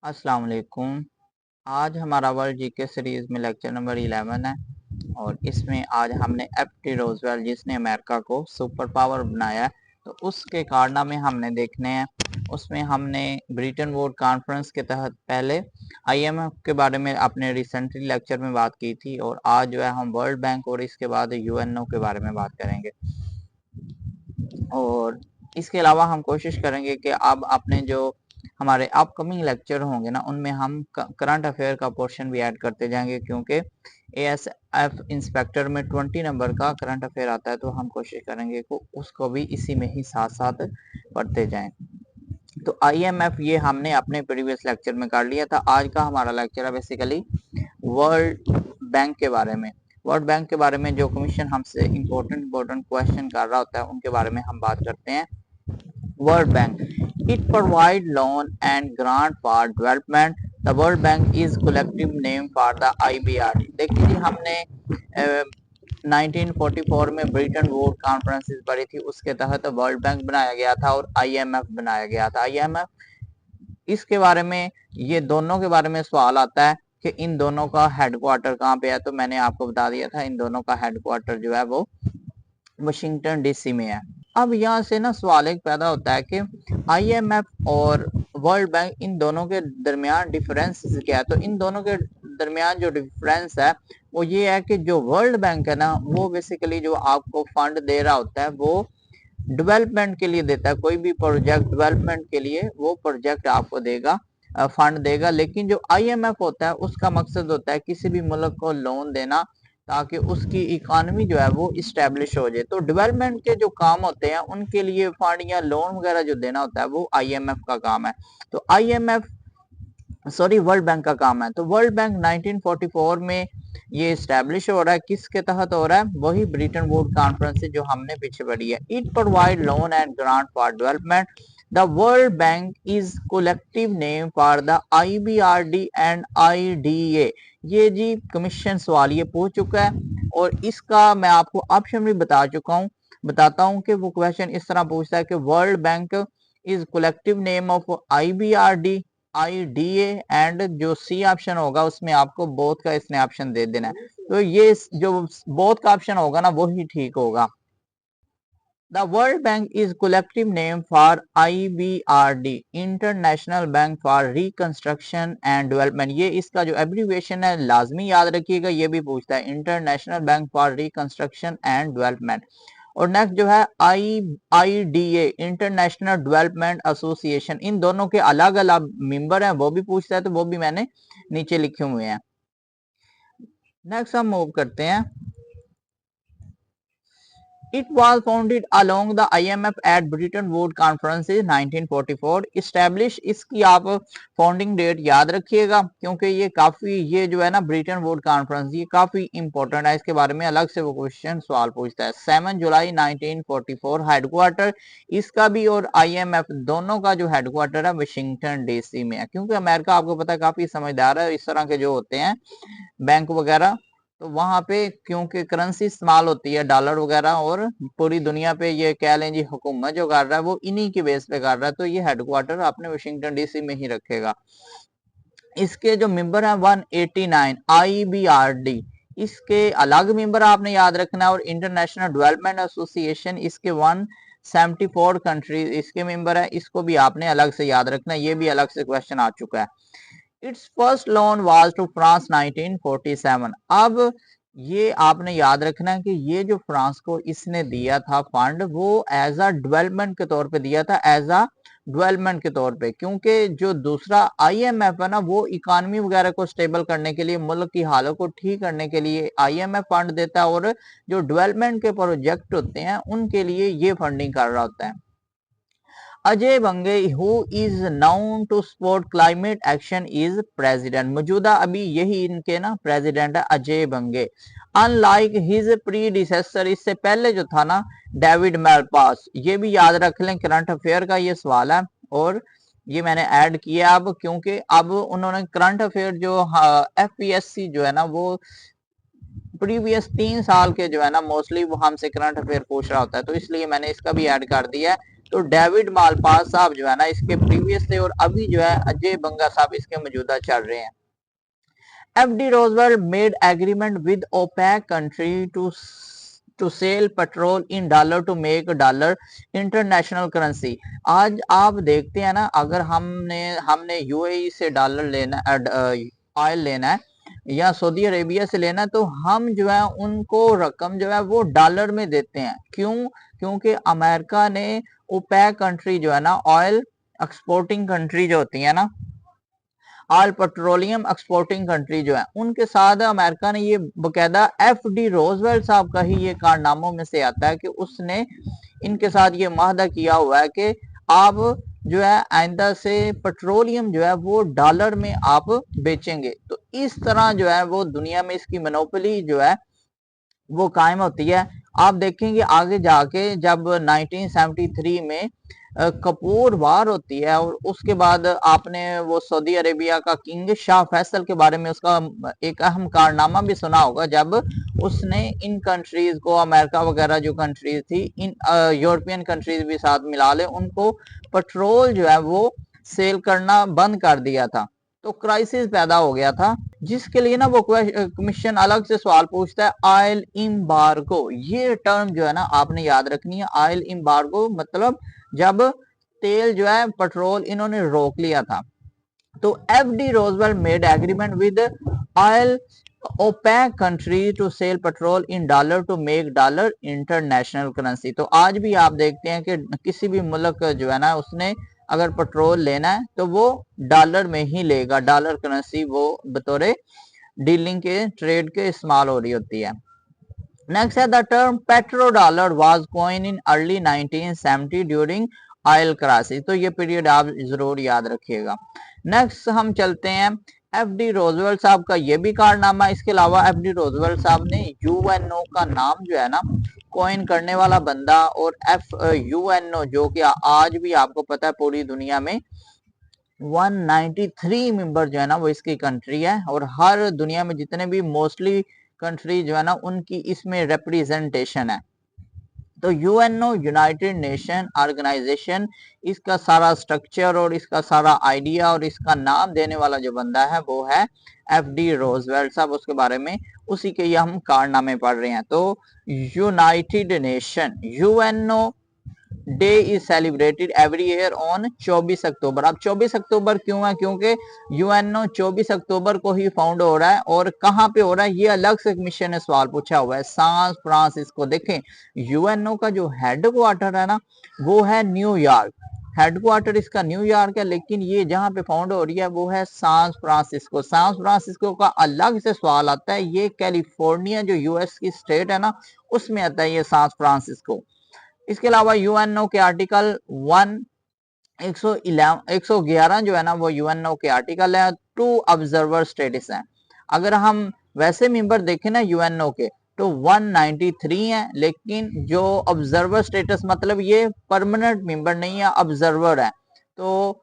अस्सलाम वालेकुम। आज हमारा वर्ल्ड जीके सीरीज में लेक्चर नंबर 11 है और इसमें आज हमने एफ.डी. रोजवेल्ट जिसने अमेरिका को सुपर पावर बनाया तो उसके कारनामे हमने देखने हैं। उसमें हमने ब्रिटेन वुड कॉन्फ्रेंस के तहत पहले आईएमएफ के बारे में अपने रिसेंटली लेक्चर में बात की थी और आज जो है हम वर्ल्ड बैंक और इसके बाद यूएनओ के बारे में बात करेंगे। और इसके अलावा हम कोशिश करेंगे कि अब अपने जो हमारे अपकमिंग लेक्चर होंगे ना उनमें हम करंट अफेयर का पोर्शन भी ऐड करते जाएंगे, क्योंकि एएसएफ इंस्पेक्टर में 20 नंबर का करंट अफेयर आता है तो हम कोशिश करेंगे कि उसको भी इसी में ही साथ साथ पढ़ते जाएं। तो आईएमएफ ये हमने अपने प्रीवियस लेक्चर में कर लिया था। आज का हमारा लेक्चर है बेसिकली वर्ल्ड बैंक के बारे में। वर्ल्ड बैंक के बारे में जो कमीशन हमसे इम्पोर्टेंट क्वेश्चन कर रहा होता है उनके बारे में हम बात करते हैं। World bank it provide loan and grant for development. The world bank is collective name for the IBRD. देखिए जी, हमने 1944 में ब्रिटेन वुड कॉन्फ्रेंस पढ़ी थी, उसके तहत वर्ल्ड बैंक बनाया गया था और आईएमएफ बनाया गया था। आईएमएफ इसके बारे में, ये दोनों के बारे में सवाल आता है कि इन दोनों का हेडक्वार्टर कहाँ पे है, तो मैंने आपको बता दिया था इन दोनों का हेडक्वार्टर जो है वो वाशिंगटन डीसी में है। अब यहाँ से ना सवाल एक पैदा होता है कि आईएमएफ और वर्ल्ड बैंक इन दोनों के दरमियान डिफरेंस क्या है। तो इन दोनों के दरमियान जो डिफरेंस है वो ये है कि जो वर्ल्ड बैंक है ना वो बेसिकली जो आपको फंड दे रहा होता है वो डेवलपमेंट के लिए देता है। कोई भी प्रोजेक्ट डेवलपमेंट के लिए वो प्रोजेक्ट आपको देगा, फंड देगा। लेकिन जो आईएमएफ होता है उसका मकसद होता है किसी भी मुल्क को लोन देना ताकि उसकी इकोनॉमी जो है वो इस्टेब्लिश हो जाए। तो डेवलपमेंट के जो काम होते हैं उनके लिए फंड या लोन वगैरह जो देना होता है वो आईएमएफ का काम है। तो वर्ल्ड बैंक का काम है। तो वर्ल्ड बैंक 1944 में ये इस्टेब्लिश हो रहा है। किसके तहत हो रहा है? वही ब्रिटेन वुड कॉन्फ्रेंस से जो हमने पीछे पढ़ी है। It provide loan and grant for development. The world bank is collective name for the IBRD and IDA. ये जी कमीशन सवाल ये पूछ चुका है और इसका मैं आपको ऑप्शन भी बताता हूँ कि वो क्वेश्चन इस तरह पूछता है कि world bank is collective name of IBRD IDA and जो सी ऑप्शन होगा उसमें आपको बोथ का इसने ऑप्शन दे देना है। तो ये जो बोथ का ऑप्शन होगा ना वो ही ठीक होगा। The world bank is collective name for IBRD, international bank for reconstruction and development. ये इसका जो एब्रीविएशन है लाजमी याद रखिएगा, ये भी पूछता है international bank for reconstruction and development. और नेक्स्ट जो है IIDA, इंटरनेशनल डेवलपमेंट एसोसिएशन। इन दोनों के अलग अलग मेंबर हैं, वो भी पूछता है, तो वो भी मैंने नीचे लिखे हुए हैं। नेक्स्ट हम मूव करते हैं। It was founded along the IMF at Bretton Woods Conferences 1944. Establish इसकी आप फाउंडिंग डेट याद रखिएगा क्योंकि ये जो है ना ब्रिटेन वुड कॉन्फ्रेंस ये काफी इंपॉर्टेंट है। इसके बारे में अलग से वो क्वेश्चन सवाल पूछता है। 7 जुलाई 1944 हेडक्वार्टर इसका भी और IMF दोनों का जो हेडक्वार्टर है वाशिंगटन डीसी में है, क्योंकि अमेरिका आपको पता है काफी समझदार है। इस तरह के जो होते हैं बैंक वगैरह, तो वहां पे क्योंकि करेंसी इस्तेमाल होती है डॉलर वगैरह और पूरी दुनिया पे ये कह लें जी हुकूमत जो कर रहा है वो इन्हीं की बेस पे कर रहा है, तो ये हेडक्वार्टर आपने वाशिंगटन डीसी में ही रखेगा। इसके जो मेंबर हैं 189 IBRD, इसके अलग मेंबर आपने याद रखना है। और इंटरनेशनल डेवलपमेंट एसोसिएशन इसके 174 कंट्रीज इसके मेंबर है, इसको भी आपने अलग से याद रखना है, ये भी अलग से क्वेश्चन आ चुका है। It's first loan was to France 1947। अब ये आपने याद रखना है कि ये जो फ्रांस को इसने दिया था फंड वो एज अ डेवलपमेंट के तौर पे दिया था, एज अ डेवलपमेंट के तौर पे, क्योंकि जो दूसरा आईएमएफ है ना वो इकोनॉमी वगैरह को स्टेबल करने के लिए, मुल्क की हालत को ठीक करने के लिए आईएमएफ फंड देता है और जो डेवलपमेंट के प्रोजेक्ट होते हैं उनके लिए ये फंडिंग कर रहा होता है। Ajay Banga who is known to support climate action is president. मौजूदा अभी यही इनके ना प्रेसिडेंट है अजय बंगे। अनलाइक हिज प्रीडिसेसर, इससे पहले जो था ना डेविड मेलपास, ये भी याद रख लें, करंट अफेयर का ये सवाल है और ये मैंने ऐड किया अब क्योंकि अब उन्होंने करंट अफेयर जो FPSC जो है ना वो प्रीवियस 3 साल के जो है ना मोस्टली वो हमसे करंट अफेयर पूछ रहा होता है, तो इसलिए मैंने इसका भी ऐड कर दिया है। तो डेविड मालपास साहब जो है ना इसके प्रीवियस थे, और अभी जो है अजय बंगा साहब इसके मौजूदा चल रहे हैं। FD Roosevelt made agreement with OPEC country to sell petrol in dollar to make dollar international currency। आज आप देखते हैं ना, अगर हमने UAE से डॉलर लेना, ऑयल लेना है या सऊदी अरेबिया से लेना है, तो हम जो है उनको रकम जो है वो डॉलर में देते हैं। क्यों? क्योंकि अमेरिका ने ओपेक कंट्री जो है ना, ऑयल एक्सपोर्टिंग कंट्री जो होती है ना, ऑयल पेट्रोलियम एक्सपोर्टिंग कंट्री जो है, उनके साथ अमेरिका ने ये बकायदा FD रोजवेल्ट साहब का ही ये कारनामों में से आता है कि उसने इनके साथ ये माहदा किया हुआ है कि आप जो है आइंदा से पेट्रोलियम जो है वो डॉलर में आप बेचेंगे। तो इस तरह जो है वो दुनिया में इसकी मोनोपोली जो है वो कायम होती है। आप देखेंगे आगे जाके जब 1973 में कपूर वार होती है, और उसके बाद आपने वो सऊदी अरेबिया का किंग शाह फैसल के बारे में उसका एक अहम कारनामा भी सुना होगा, जब उसने इन कंट्रीज को, अमेरिका वगैरह जो कंट्रीज थी, इन यूरोपियन कंट्रीज भी साथ मिला ले, उनको पेट्रोल जो है वो सेल करना बंद कर दिया था। तो क्राइसिस पैदा हो गया था, जिसके लिए ना वो कमीशन अलग से सवाल पूछता है। ऑयल इम्बार्गो, ये टर्म जो है ना आपने याद रखनी है। ऑयल इम्बार्गो मतलब जब तेल जो है पेट्रोल इन्होंने रोक लिया था। तो FD Roosevelt made agreement with oil OPEC country to sell petrol in dollar to make dollar international currency. तो आज भी आप देखते हैं कि किसी भी मुल्क जो है ना उसने अगर पेट्रोल लेना है तो वो डॉलर में ही लेगा, डॉलर करेंसी वो बतौर डीलिंग के, ट्रेड के इस्तेमाल हो रही होती है। नेक्स्ट है the term petro dollar was coin in early 1970 during oil crisis. तो ये पीरियड आप जरूर याद रखिएगा। नेक्स्ट हम चलते हैं FD रोजवेल्ट साहब का ये भी कारनामा। इसके अलावा FD रोजवेल्ट साहब ने UNO का नाम जो है ना कॉइन करने वाला बंदा, और UNO जो कि आज भी आपको पता है पूरी दुनिया में 193 मेंबर जो है ना वो इसकी कंट्री है, और हर दुनिया में जितने भी मोस्टली कंट्री जो है ना उनकी इसमें रिप्रेजेंटेशन है। तो UNO यूनाइटेड नेशन ऑर्गेनाइजेशन, इसका सारा स्ट्रक्चर और इसका सारा आइडिया और इसका नाम देने वाला जो बंदा है वो है FD रोजवेल्ट साहब। उसके बारे में उसी के ये हम कारनामे पढ़ रहे हैं। तो United nation UNO day is celebrated every year on 24 अक्टूबर। अब 24 अक्टूबर क्यों है? क्योंकि UNO 24 अक्टूबर को ही फाउंड हो रहा है। और कहाँ पे हो रहा है ये अलग से मिशन ने सवाल पूछा हुआ है। सांस फ्रांसिस्को। देखें UNO का जो हेडक्वार्टर है ना वो है न्यूयॉर्क, हेडक्वार्टर इसका न्यूयॉर्क है, लेकिन ये जहाँ पे फाउंड हो रही है वो है सांस फ्रांसिस्को। सांस फ्रांसिस्को का अलग से सवाल आता है, ये कैलिफोर्निया जो US की स्टेट है ना उसमें आता है ये सांस फ्रांसिस्को। इसके अलावा UNO के आर्टिकल 111 जो है ना वो UNO के आर्टिकल है। टू ऑब्जर्वर स्टेटस है। अगर हम वैसे मेंबर देखें ना UNO के तो 193 है, लेकिन जो ऑब्जर्वर स्टेटस मतलब ये परमानेंट मेंबर नहीं है, ऑब्जर्वर है। तो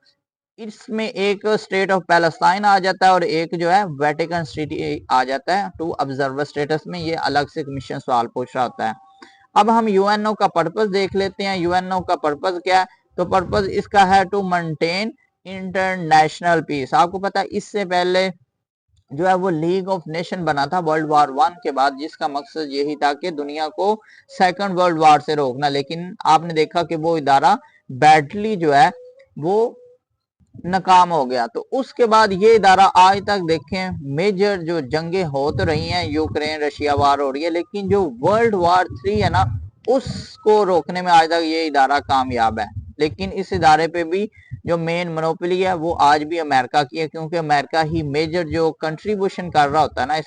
इसमें एक स्टेट ऑफ पैलेस्टाइन आ जाता है और एक जो है वेटिकन सिटी आ जाता है। टू ऑब्जर्वर स्टेटस में ये अलग से कमीशन सवाल पूछ रहा होता है। अब हम UNO का पर्पस देख लेते हैं। UNO का पर्पस क्या है? तो पर्पस इसका है टू मेंटेन इंटरनेशनल पीस। आपको पता है इससे पहले जो है वो लीग ऑफ नेशन बना था वर्ल्ड वार 1 के बाद, जिसका मकसद यही था कि दुनिया को सेकंड वर्ल्ड वार से रोकना। लेकिन आपने देखा कि वो इदारा बैडली जो है वो नाकाम हो गया। तो उसके बाद ये इदारा आज तक देखें मेजर जो जंगें हो तो रही हैं, यूक्रेन रशिया वार हो रही है, लेकिन जो वर्ल्ड वार 3 है ना उसको रोकने में आज तक ये इदारा कामयाब है। लेकिन इस इदारे पे भी जो मेन मोनोपोली है वो आज भी अमेरिका की है, क्योंकि अमेरिका ही मेजर जो कंट्रीब्यूशन कर रहा होता है ना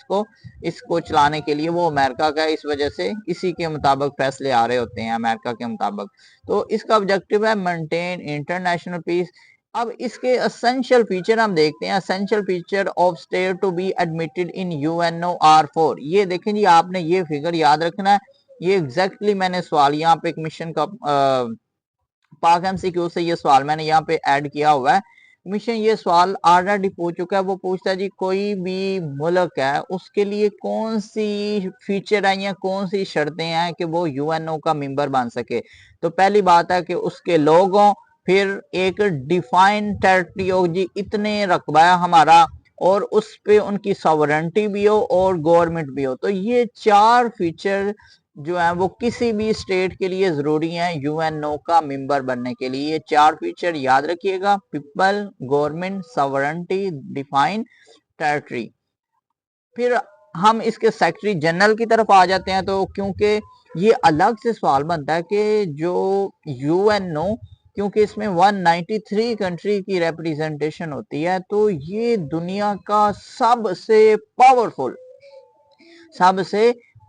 इसको चलाने के लिए वो अमेरिका का है। इस वजह से इसी के मुताबिक फैसले आ रहे होते हैं अमेरिका के मुताबिक। तो इसका ऑब्जेक्टिव है मेंटेन इंटरनेशनल पीस। अब इसके एसेंशियल फीचर हम देखते हैं। Essential feature of state to be admitted in UNO are 4। ये देखें जी, आपने ये फिगर याद रखना है। ये एग्जैक्टली मैंने सवाल यहाँ पे एक मिशन का पाक MCQ से ये सवाल मैंने यहाँ पे ऐड किया हुआ है। कमीशन ये सवाल ऑलरेडी पूछ चुका है। वो पूछता है जी कोई भी मुल्क है उसके लिए कौन सी फीचर है या कौन सी शर्तें हैं कि वो यूएनओ का मेंबर बन सके। तो पहली बात है कि उसके लोग हों, फिर एक डिफाइंड टेरिटरी हो जी, इतने रकबा है हमारा, और उस पे उनकी सॉवरेंटी भी हो और गवर्नमेंट भी हो। तो ये चार फीचर जो है वो किसी भी स्टेट के लिए जरूरी है यूएनओ का मेंबर बनने के लिए। ये चार फीचर याद रखिएगा, people, government, sovereignty, define territory. फिर हम इसके सेक्रेटरी जनरल की तरफ आ जाते हैं। तो क्योंकि ये अलग से सवाल बनता है कि जो यूएनओ, क्योंकि इसमें 193 कंट्री की रिप्रेजेंटेशन होती है, तो ये दुनिया का सबसे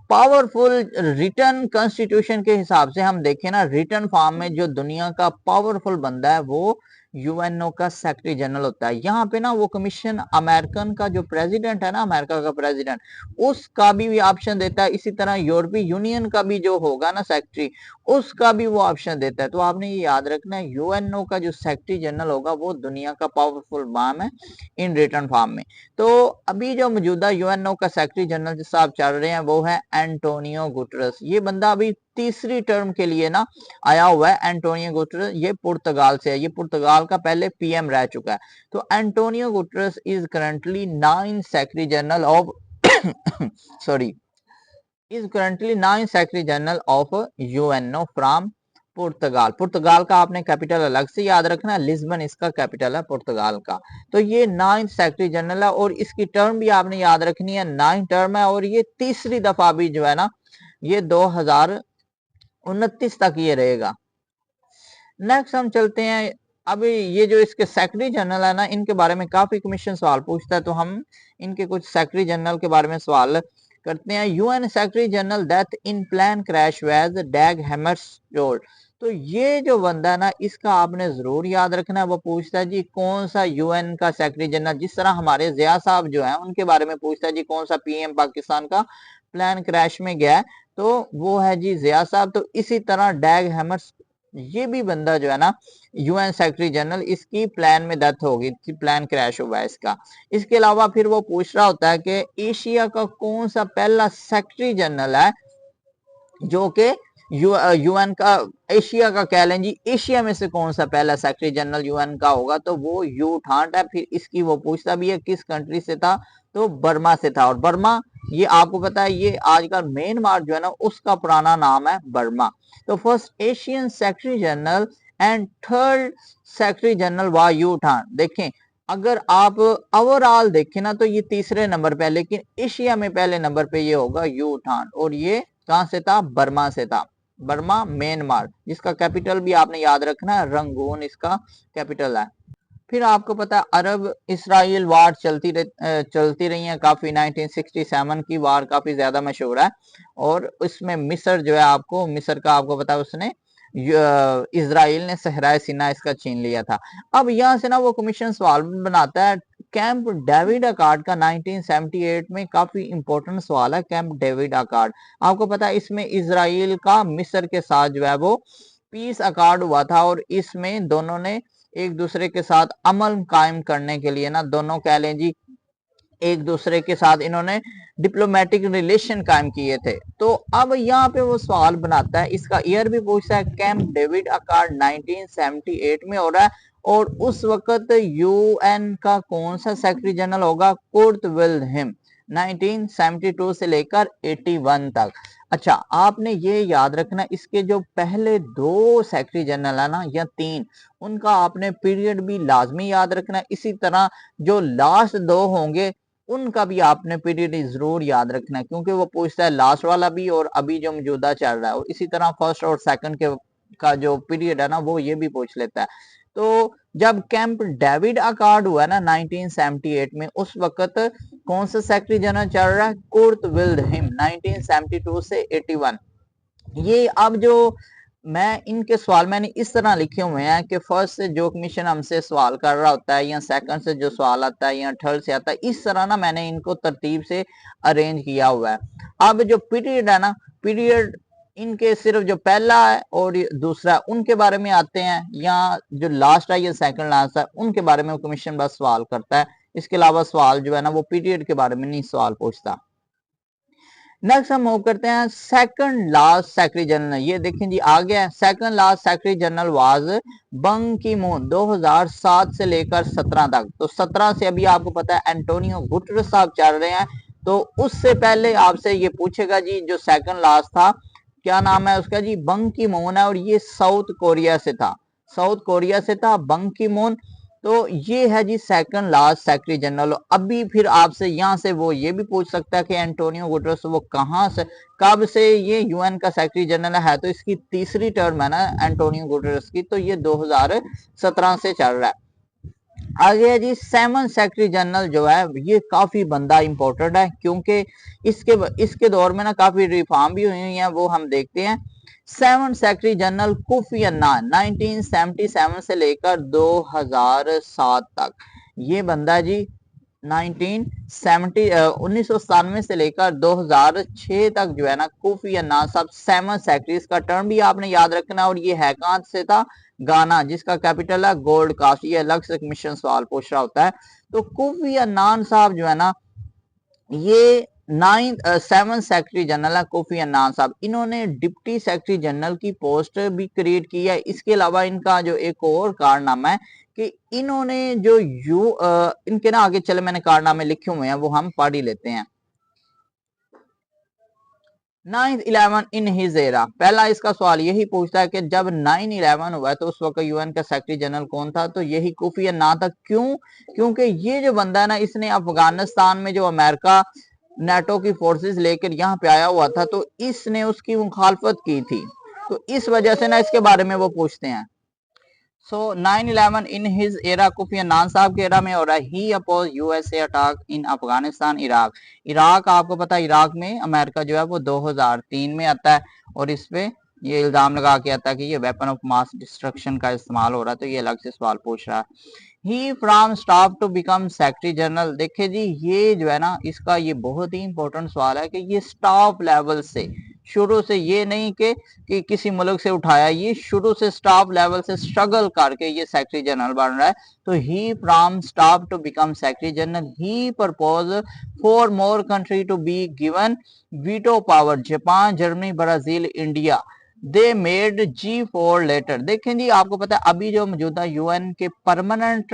पावरफुल रिटर्न कॉन्स्टिट्यूशन के हिसाब से हम देखें ना, रिटर्न फॉर्म में जो दुनिया का पावरफुल बंदा है वो यूएनओ का सेक्रेटरी जनरल होता है। यहाँ पे ना वो कमीशन अमेरिकन का जो प्रेसिडेंट है ना, अमेरिका का प्रेसिडेंट, उसका भी ऑप्शन देता है। इसी तरह यूरोपीय यूनियन का भी जो होगा ना सेक्रेटरी, उसका भी वो ऑप्शन देता है। तो आपने ये याद रखना है, यूएनओ का जो सेक्रेटरी जनरल होगा वो दुनिया का पावरफुल बाम है इन रिटर्न फॉर्म में। तो अभी जो मौजूदा यूएनओ का सेक्रेटरी जनरल साहब चल रहे हैं वो है एंटोनियो गुटरस। ये बंदा अभी तीसरी टर्म के लिए ना आया हुआ है। एंटोनियो गुटरस ये पुर्तगाल से है, ये पुर्तगाल का पहले पीएम रह चुका है। तो Antonio Guterres is currently 9 secretary general of sorry is currently 9 secretary general of UNO from Portugal. पुर्तगाल का आपने कैपिटल अलग से याद रखना है, लिस्बन इसका कैपिटल है पुर्तगाल का। तो ये 9th सेक्रेटरी जनरल है और इसकी टर्म भी आपने याद रखनी है, 9 टर्म है, और ये तीसरी दफा भी जो है ना ये 2029 तक ये रहेगा। नेक्स्ट हम चलते हैं। अब ये जो इसके सेक्रेटरी जनरल है ना, इनके बारे में काफी कमीशन सवाल पूछता है, तो हम इनके कुछ सेक्रेटरी जनरल के बारे में सवाल करते हैं। UN secretary general death in plane crash was Dag Hammarskjold. तो ये जो बंदा है ना, इसका आपने जरूर याद रखना है। वो पूछता है जी कौन सा यूएन का सेक्रेटरी जनरल, जिस तरह हमारे जिया साहब जो है उनके बारे में पूछता है जी कौन सा पीएम पाकिस्तान का प्लेन क्रैश में गया, तो वो है जी जिया साहब। तो इसी तरह डैग हैमर्स, ये भी बंदा जो है ना यूएन सेक्रेटरी जनरल, इसकी प्लान में डेथ होगी, प्लान क्रैश हुआ है इसका। इसके अलावा फिर वो पूछ रहा होता है कि एशिया का कौन सा पहला सेक्रेटरी जनरल है जो कि यूएन का, एशिया का कह लें जी, एशिया में से कौन सा पहला सेक्रेटरी जनरल यूएन का होगा, तो वो यू ठांट है। फिर इसकी वो पूछता भी है किस कंट्री से था, तो बर्मा से था। और बर्मा ये आपको पता है ये आजकल म्यांमार जो है ना उसका पुराना नाम है बर्मा। तो first Asian secretary general and third secretary general वा यू ठान। देखें अगर आप ओवरऑल देखें ना तो ये तीसरे नंबर पे है, लेकिन एशिया में पहले नंबर पे ये होगा यू ठान, और ये कहां से था, बर्मा से था। बर्मा म्यांमार, जिसका कैपिटल भी आपने याद रखना है, रंगून इसका कैपिटल है। फिर आपको पता है अरब इसराइल वार चलती रही है काफी। 1967 की वार काफी ज्यादा मशहूर है, और उसमें मिस्र जो है, आपको मिस्र का आपको पता है उसने इसराइल ने सहराए सीना इसका छीन लिया था। अब यहाँ से ना वो कमीशन सवाल बनाता है कैंप डेविड अकॉर्ड का। 1978 में काफी इंपॉर्टेंट सवाल है कैंप डेविड अकॉर्ड। आपको पता है इसमें इसराइल का मिस्र के साथ जो है वो पीस अकॉर्ड हुआ था, और इसमें दोनों ने एक दूसरे के साथ अमल कायम करने के लिए ना, दोनों कह लें जी एक दूसरे के साथ इन्होंने डिप्लोमेटिक रिलेशन कायम किए थे। तो अब यहाँ पे वो सवाल बनाता है, इसका ईयर भी पूछता है, कैंप डेविड अकॉर्ड 1978 में हो रहा है, और उस वक्त यूएन का कौन सा सेक्रेटरी जनरल होगा, कुर्ट विल्हेल्म, 1972 से लेकर 81 तक। अच्छा आपने ये याद रखना, इसके जो पहले दो सेक्रेटरी जनरल है ना या तीन, उनका आपने पीरियड भी लाजमी याद रखना। इसी तरह जो लास्ट दो होंगे उनका भी आपने पीरियड जरूर याद रखना है, क्योंकि वो पूछता है लास्ट वाला भी और अभी जो मौजूदा चल रहा है, और इसी तरह फर्स्ट और सेकंड के का जो पीरियड है ना वो ये भी पूछ लेता है। तो जब कैंप डेविड अकॉर्ड हुआ ना 1978 में, उस वक्त कौन सा सेक्रेटरी जनरल चल रहा है, कुर्ट विल्हेल्म, 1972 से 81। ये अब जो मैं इनके सवाल मैंने इस तरह लिखे हुए हैं कि फर्स्ट से जो कमीशन हमसे सवाल कर रहा होता है, या सेकंड से जो सवाल आता है, या थर्ड से आता है, इस तरह ना मैंने इनको तरतीब से अरेंज किया हुआ है। अब जो पीरियड है ना, पीरियड इनके सिर्फ जो पहला है और दूसरा उनके बारे में आते हैं, या जो लास्ट है या सेकंड लास्ट है उनके बारे में कमीशन बस सवाल करता है। इसके अलावा सवाल जो है ना वो पीरियड के बारे में नहीं सवाल पूछता। नेक्स्ट हम मूव करते हैं सेकंड लास्ट सेक्रेटरी जनरल। ये देखें जी आ गया second last secretary general was बंग की मून 2007 से लेकर 17 तक। तो 17 से अभी आपको पता है एंटोनियो गुटेरेस साहब चल रहे हैं, तो उससे पहले आपसे ये पूछेगा जी जो सेकंड लास्ट था क्या नाम है उसका जी, बंग की मून है, और ये साउथ कोरिया से था, साउथ कोरिया से था बंग की मून। तो ये है जी सेकंड लास्ट सेक्रेटरी जनरल। अभी फिर आपसे यहाँ से वो ये भी पूछ सकता है कि एंटोनियो गुटेरेस वो कहाँ से कब से ये यूएन का सेक्रेटरी जनरल है, तो इसकी तीसरी टर्म है ना एंटोनियो गुटेरेस की, तो ये 2017 से चल रहा है। आगे है जी सेवन सेक्रेटरी जनरल जो है ये काफी बंदा इंपॉर्टेंट है, क्योंकि इसके दौर में ना काफी रिफॉर्म भी हुई हैं, वो हम देखते हैं। Seven secretary general Kofi Annan 1977 से लेकर 2007 तक। ये बंदा जी 1997 से लेकर 2006 तक जो है ना कोफी अन्नान साहब सेवन सेक्रेटरी, इसका टर्म भी आपने याद रखना। और ये है कहां से था, गाना, जिसका कैपिटल है गोल्ड कास्ट। ये अलग से मिशन सवाल पूछ रहा होता है। तो कोफी अन्नान साहब जो है ना ये सेवन सेक्रेटरी जनरल है कोफी अन्नान साहब। इन्होंने डिप्टी सेक्रेटरी जनरल की पोस्ट भी क्रिएट की है। इसके अलावा इनका जो एक और कारनामा है कि इन्होंने जो इनके ना आगे चले मैंने कारनामे लिखे हुए हैं वो हम पढ़ ही लेते हैं। 9/11 इन हिज एरा, पहला इसका सवाल यही पूछता है कि जब 9/11 हुआ तो उस वक्त यूएन का सेक्रेटरी जनरल कौन था, तो यही कोफी अन्नान था। क्यों? क्योंकि ये जो बंदा है ना इसने अफगानिस्तान में जो अमेरिका नेटो की फोर्सेस लेकर यहाँ पे आया हुआ था, तो इसने उसकी मुखालफत की थी, तो इस वजह से ना इसके बारे में वो पूछते हैं। So 9/11 in his era, Kofi Annan साहब के एरा में हो रहा है। He oppose USA attack in Afghanistan Iraq. इराक आपको पता है इराक में अमेरिका जो है वो 2003 में आता है, और इस पे ये इल्जाम लगा के आता है कि ये वेपन ऑफ मास डिस्ट्रक्शन का इस्तेमाल हो रहा है, तो ये अलग से सवाल पूछ रहा है। He from staff to become secretary general, देखिए जी ये जो है ना इसका ये बहुत ही इंपॉर्टेंट सवाल है कि ये स्टाफ लेवल से, शुरू से, ये नहीं कि किसी मुल्क से उठाया, ये शुरू से स्टाफ लेवल से स्ट्रगल करके ये सेक्रेटरी जनरल बन रहा है। तो he from staff to become secretary general. He propose for more country to be given veto power, Japan, Germany, Brazil, India. They made G4 letter. देखें जी आपको पता है अभी जो मौजूदा यूएन के परमानेंट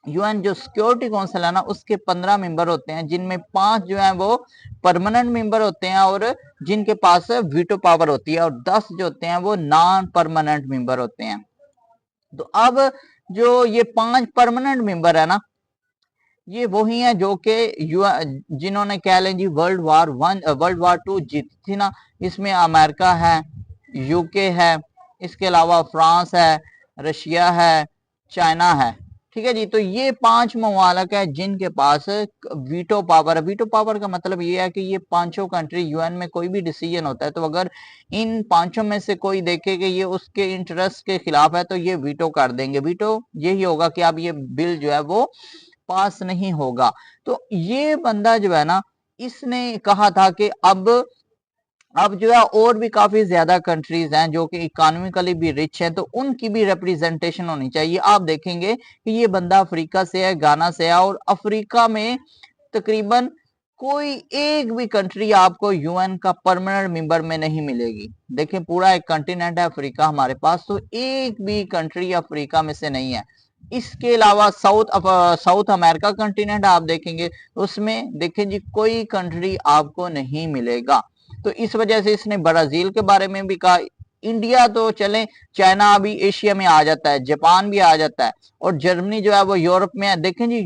यूएन जो सिक्योरिटी काउंसिल है ना उसके 15 मेंबर होते हैं, जिनमें 5 जो है वो परमानेंट मेंबर होते हैं और जिनके पास वीटो पावर होती है, और 10 जो होते हैं वो नॉन परमानेंट मेंबर होते हैं। तो अब जो ये 5 परमानेंट मेंबर है ना ये वही है जो कि जिन्होंने कह लें जी वर्ल्ड वार 2 जीती थी ना। इसमें अमेरिका है, यूके है, इसके अलावा फ्रांस है, रशिया है, चाइना है। ठीक है जी, तो ये 5 ममालिक है जिनके पास वीटो पावर है। वीटो पावर का मतलब ये है कि ये पांचों कंट्री यूएन में कोई भी डिसीजन होता है तो अगर इन पांचों में से कोई देखे कि ये उसके इंटरेस्ट के खिलाफ है तो ये वीटो कर देंगे। वीटो यही होगा कि अब ये बिल जो है वो पास नहीं होगा। तो ये बंदा जो है ना इसने कहा था कि अब जो है और भी काफी ज्यादा कंट्रीज हैं जो कि इकोनॉमिकली भी रिच हैं, तो उनकी भी रिप्रेजेंटेशन होनी चाहिए। आप देखेंगे कि ये बंदा अफ्रीका से है, गाना से है, और अफ्रीका में तकरीबन कोई एक भी कंट्री आपको यूएन का परमानेंट मेंबर में नहीं मिलेगी। देखिए पूरा एक कंटिनेंट है अफ्रीका हमारे पास, तो एक भी कंट्री अफ्रीका में से नहीं है। इसके अलावा साउथ अमेरिका कंटिनेंट आप देखेंगे उसमें देखें जी कोई कंट्री आपको नहीं मिलेगा। तो इस वजह से इसने ब्राजील के बारे में भी कहा। इंडिया तो चले, चाइना अभी एशिया में आ जाता है, जापान भी आ जाता है, और जर्मनी जो है वो यूरोप में है। देखें जी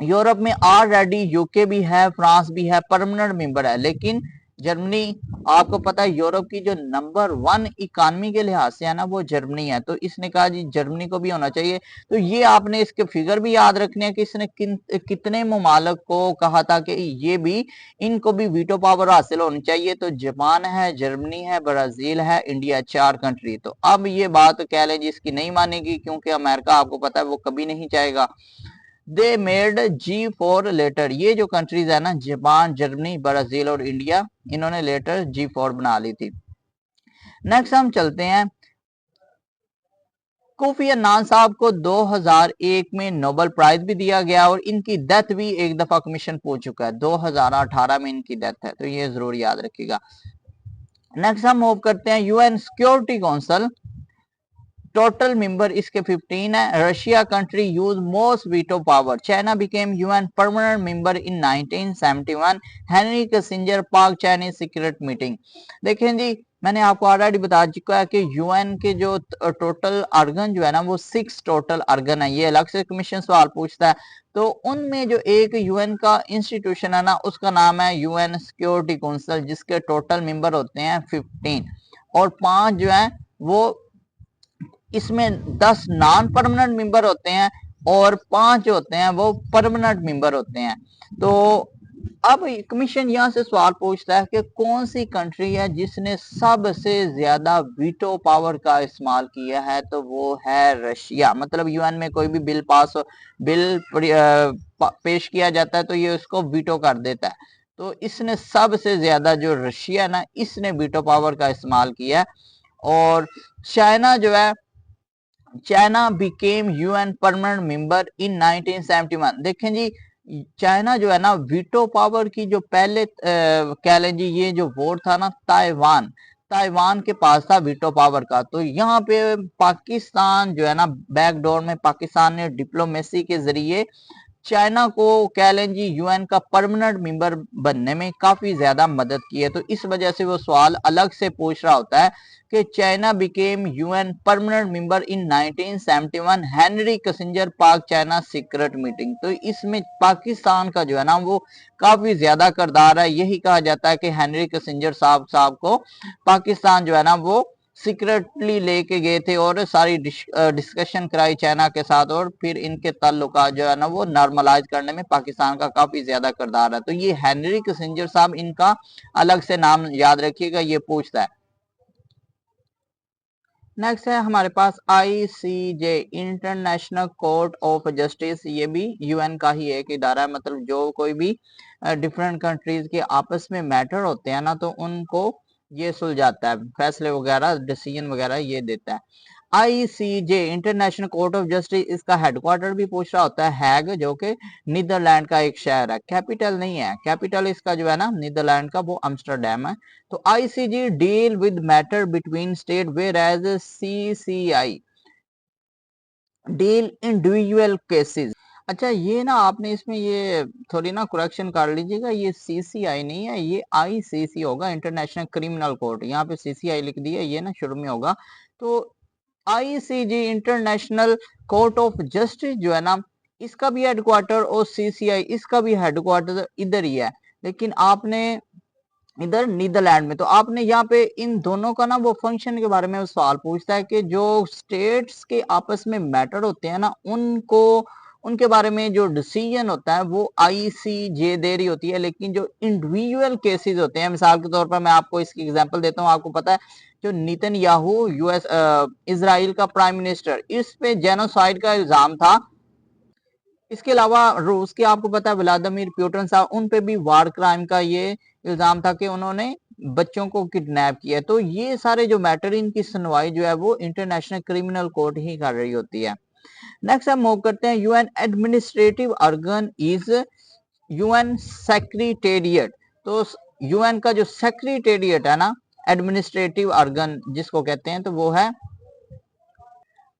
यूरोप में ऑलरेडी यूके भी है, फ्रांस भी है, परमानेंट मेंबर है। लेकिन जर्मनी आपको पता है यूरोप की जो नंबर 1 इकोनॉमी के लिहाज से है ना वो जर्मनी है, तो इसने कहा जी जर्मनी को भी होना चाहिए। तो ये आपने इसके फिगर भी याद रखने हैं कि इसने कितने ममालिक को कहा था कि ये भी इनको भी वीटो पावर हासिल होनी चाहिए। तो जापान है, जर्मनी है, ब्राजील है, इंडिया, 4 कंट्री। तो अब ये बात कह लें जी इसकी नहीं मानेगी, क्योंकि अमेरिका आपको पता है वो कभी नहीं चाहेगा। They made G4 letter. ये जो कंट्रीज है ना, जापान, जर्मनी, ब्राजील और इंडिया, इन्होंने लेटर G4 बना ली थी। नेक्स्ट हम चलते हैं, कोफी अन्नान साहब को 2001 में नोबेल प्राइज भी दिया गया और इनकी डेथ भी एक दफा कमीशन पूछ चुका है, 2018 में इनकी डेथ है, तो ये जरूर याद रखिएगा। नेक्स्ट हम मूव करते हैं, UN security council, total member इसके 15 है। Russia country use most veto power. China became UN permanent member in 1971। Henry Kissinger पाक चाइनीज सीक्रेट मीटिंग। देखें जी, मैंने आपको ऑलरेडी बता चुका है कि यूएन के जो टोटल अर्गन जो है ना, वो 6 टोटल अर्गन है। ये अलग से कमीशन सवाल पूछता है, तो उनमें जो एक यूएन का इंस्टीट्यूशन है ना, उसका नाम है यूएन सिक्योरिटी काउंसिल, जिसके टोटल मेंबर होते हैं 15 और 5 जो है वो इसमें 10 नॉन परमानेंट मेंबर होते हैं और 5 होते हैं वो परमानेंट मेंबर होते हैं। तो अब कमीशन यहां से सवाल पूछता है कि कौन सी कंट्री है जिसने सबसे ज्यादा वीटो पावर का इस्तेमाल किया है, तो वो है रशिया। मतलब यूएन में कोई भी बिल पेश किया जाता है तो ये उसको वीटो कर देता है। तो इसने सबसे ज्यादा, जो रशिया ना, इसने वीटो पावर का इस्तेमाल किया है। और चाइना जो है, China became UN permanent member in 1971। देखें जी, चाइना जो है ना, वीटो पावर की जो पहले कह लें जी, ये जो वोट था ना, ताइवान, ताइवान के पास था वीटो पावर का। तो यहाँ पे पाकिस्तान जो है ना, बैकडोर में पाकिस्तान ने डिप्लोमेसी के जरिए चाइना को कह लें जी यूएन का परमानेंट मेंबर बनने में काफी ज्यादा मदद की है। तो इस वजह से वो सवाल अलग से पूछ रहा होता है कि China became UN permanent member in 1971, Henry Kissinger पाक चाइना सीक्रेट मीटिंग। तो इसमें पाकिस्तान का जो है ना, वो काफी ज्यादा किरदार है। यही कहा जाता है कि हेनरी किसिंजर साहब को पाकिस्तान जो है ना, वो सीक्रेटली लेके गए थे और सारी डिस्कशन कराई चाइना के साथ, और फिर इनके ताल्लुकात जो है ना, वो नॉर्मलाइज करने में पाकिस्तान का काफी ज्यादा किरदार है। तो ये हेनरी किसिंजर साहब, इनका अलग से नाम याद रखिएगा, ये पूछता है। नेक्स्ट है हमारे पास ICJ, international court of justice. ये भी यूएन का ही एक इदारा है। मतलब जो कोई भी डिफरेंट कंट्रीज के आपस में मैटर होते हैं ना, तो उनको ये सुलझाता है, फैसले वगैरह, डिसीजन वगैरह ये देता है। ICJ, international court of justice, इसका हेडक्वार्टर भी पूछ रहा होता है हैग, जो कि नीदरलैंड का एक शहर है। कैपिटल नहीं है, कैपिटल इसका जो है ना नीदरलैंड का, वो अम्स्टरडैम है। तो ICJ deal with matter between state, where as CCI deal individual cases. अच्छा, ये ना आपने इसमें ये थोड़ी ना करेक्शन कर लीजिएगा, ये CCI नहीं है, ये ICC होगा, इंटरनेशनल क्रिमिनल कोर्ट। यहाँ पे CCI लिख दिया, ये ना शुरू में होगा। तो ICJ, international court of justice जो है ना, इसका भी हेडक्वार्टर, और CCI इसका भी हेडक्वार्टर इधर ही है, लेकिन आपने इधर नीदरलैंड में। तो आपने यहाँ पे इन दोनों का ना वो फंक्शन के बारे में सवाल पूछता है कि जो स्टेट्स के आपस में मैटर होते हैं ना, उनको, उनके बारे में जो डिसीजन होता है वो ICJ दे रही होती है, लेकिन जो इंडिविजुअल केसेस होते हैं, मिसाल के तौर पर मैं आपको इसकी एग्जांपल देता हूँ। आपको पता है जो नेतन्याहू, US इसराइल का प्राइम मिनिस्टर, इस पे जेनोसाइड का इल्जाम था। इसके अलावा रूस के, आपको पता है व्लादिमीर पुतिन साहब, उन पे भी वार क्राइम का ये इल्जाम था कि उन्होंने बच्चों को किडनैप किया। तो ये सारे जो मैटर, इनकी सुनवाई जो है वो इंटरनेशनल क्रिमिनल कोर्ट ही कर रही होती है। नेक्स्ट हम मूव करते हैं, UN administrative organ is UN secretariat. तो यूएन का जो सेक्रेटेरिएट है ना, एडमिनिस्ट्रेटिव ऑर्गन जिसको कहते हैं, तो वो है,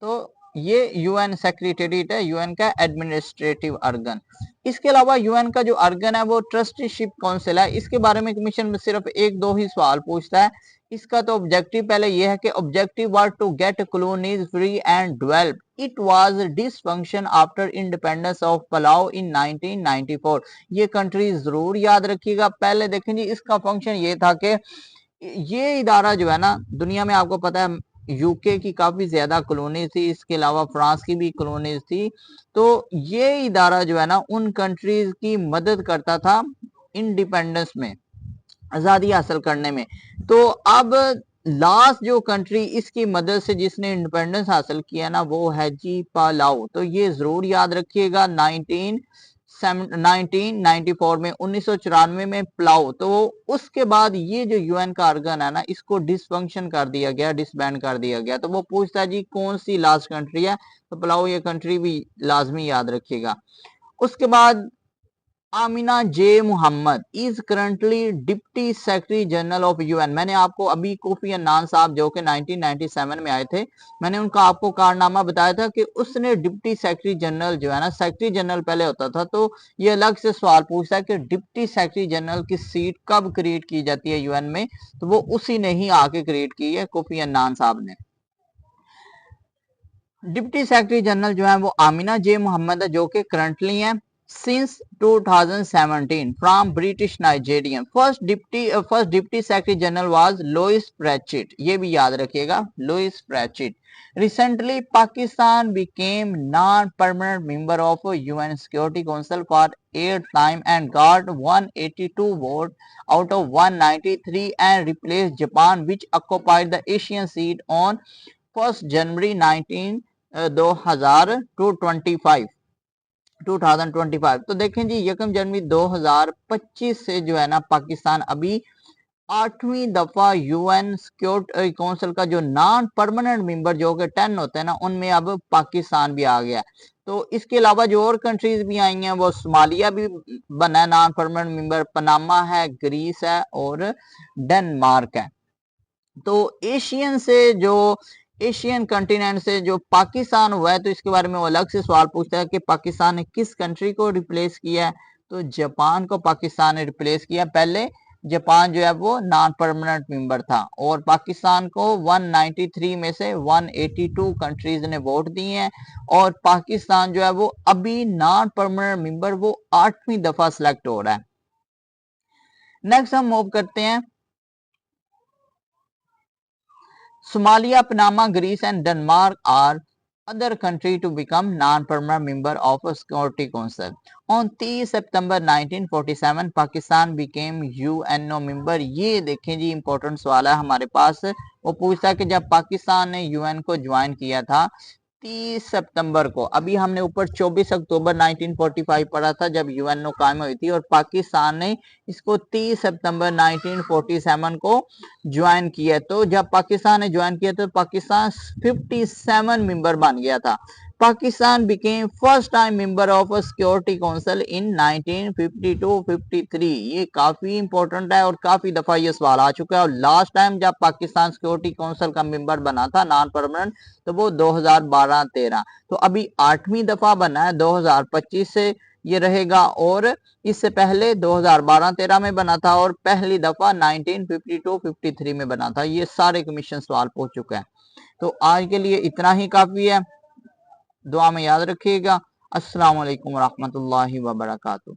तो ये यूएन सेक्रेटेरिएट है, यूएन का एडमिनिस्ट्रेटिव ऑर्गन। इसके अलावा यूएन का जो ऑर्गन है वो ट्रस्टीशिप काउंसिल है। इसके बारे में कमीशन में सिर्फ एक दो ही सवाल पूछता है। इसका तो ऑब्जेक्टिव पहले ये है कि objective was to get colonies free and develop, it was dysfunction after independence of Palau in 1994। ये कंट्री जरूर याद रखिएगा। पहले देखें जी, इसका फंक्शन ये था कि ये इदारा जो है ना, दुनिया में आपको पता है यूके की काफी ज्यादा कॉलोनी थी, इसके अलावा फ्रांस की भी कॉलोनीज थी। तो ये इदारा जो है ना, उन कंट्रीज की मदद करता था इंडिपेंडेंस में, आजादी हासिल करने में। तो अब लास्ट जो कंट्री इसकी मदद से जिसने इंडिपेंडेंस हासिल किया ना वो है जी पालाऊ। तो ये जरूर याद रखिएगा 1994 में 1994 में पलाऊ। तो उसके बाद ये जो यूएन का आर्गन है ना इसको डिसफंक्शन कर दिया गया, डिसबैंड कर दिया गया। तो वो पूछता है जी कौन सी लास्ट कंट्री है, तो पलाऊ ये कंट्री भी लाजमी याद रखिएगा। उसके बाद Amina J Mohammed is currently deputy secretary general of UN. मैंने आपको अभी कोफी अन्नान साहब जो कि 1997 में आए थे, मैंने उनका आपको कारनामा बताया था कि उसने डिप्टी सेक्रेटरी जनरल जो है ना, सेक्रेटरी जनरल पहले होता था, तो ये अलग से सवाल पूछता है कि डिप्टी सेक्रेटरी जनरल की सीट कब क्रिएट की जाती है यूएन में, तो वो उसी ने ही आके क्रिएट की है, कोफी अन्नान साहब ने। डिप्टी सेक्रेटरी जनरल जो है वो आमिना जे मोहम्मद है, जो कि करंटली है since 2017 from British Nigerian। First deputy secretary general was Louise Frechette, ये भी याद रखिएगा, Louise Frechette. Recently, Pakistan became non-permanent member of UN Security Council for 8th time and got 182 votes out of 193 and replaced Japan, which occupied the Asian seat on 1st January 2025। तो देखें जी 1 जनवरी 2025 से जो है ना पाकिस्तान अभी 8वीं दफा यूएन सिक्योरिटी काउंसिल का जो नॉन परमानेंट मेंबर जो कि 10 होते हैं ना उनमें अब पाकिस्तान भी आ गया। तो इसके अलावा जो और कंट्रीज भी आई हैं वो सोमालिया भी बना है नॉन परमानेंट मेंबर, पनामा है, ग्रीस है और डेनमार्क है। तो एशियन कंटिनेंट से जो पाकिस्तान हुआ है तो इसके बारे में वो अलग से सवाल पूछता है कि पाकिस्तान ने किस कंट्री को रिप्लेस किया है, तो जापान को पाकिस्तान ने रिप्लेस किया। पहले जापान जो है वो नॉन परमानेंट मेंबर था और पाकिस्तान को 193 में से 182 कंट्रीज ने वोट दिए हैं और पाकिस्तान जो है वो अभी नॉन परमानेंट मेंबर वो 8वीं दफा सिलेक्ट हो रहा है। नेक्स्ट हम मूव करते हैं Somalia, Panama, Greece and Denmark are other country to become non-permanent member of a Security Council. On 30 September 1947 Pakistan became UNO member। ये देखें जी इंपॉर्टेंट सवाल है हमारे पास, वो पूछता है कि जब पाकिस्तान ने यूएन को ज्वाइन किया था 30 सितंबर को, अभी हमने ऊपर 24 अक्टूबर 1945 पढ़ा था जब यूएनओ कायम हुई थी और पाकिस्तान ने इसको 30 सितंबर 1947 को ज्वाइन किया। तो जब पाकिस्तान ने ज्वाइन किया तो पाकिस्तान 57 मेंबर बन गया था। Pakistan became first time member of security council in 1952-53। ये काफी इंपॉर्टेंट है और काफी दफा ये सवाल आ चुका है। और लास्ट टाइम जब पाकिस्तान सिक्योरिटी काउंसिल का मेंबर बना था नॉन परमानेंट तो वो 2012-13। तो अभी 8वीं दफा बना है, 2025 से ये रहेगा और इससे पहले 2012-13 में बना था और पहली दफा 1952-53 में बना था। ये सारे कमीशन सवाल पूछ चुका है। तो आज के लिए इतना ही काफी है, दुआ में याद रखिएगा। अस्सलाम वालेकुम रहमतुल्लाहि व बरकातुहू।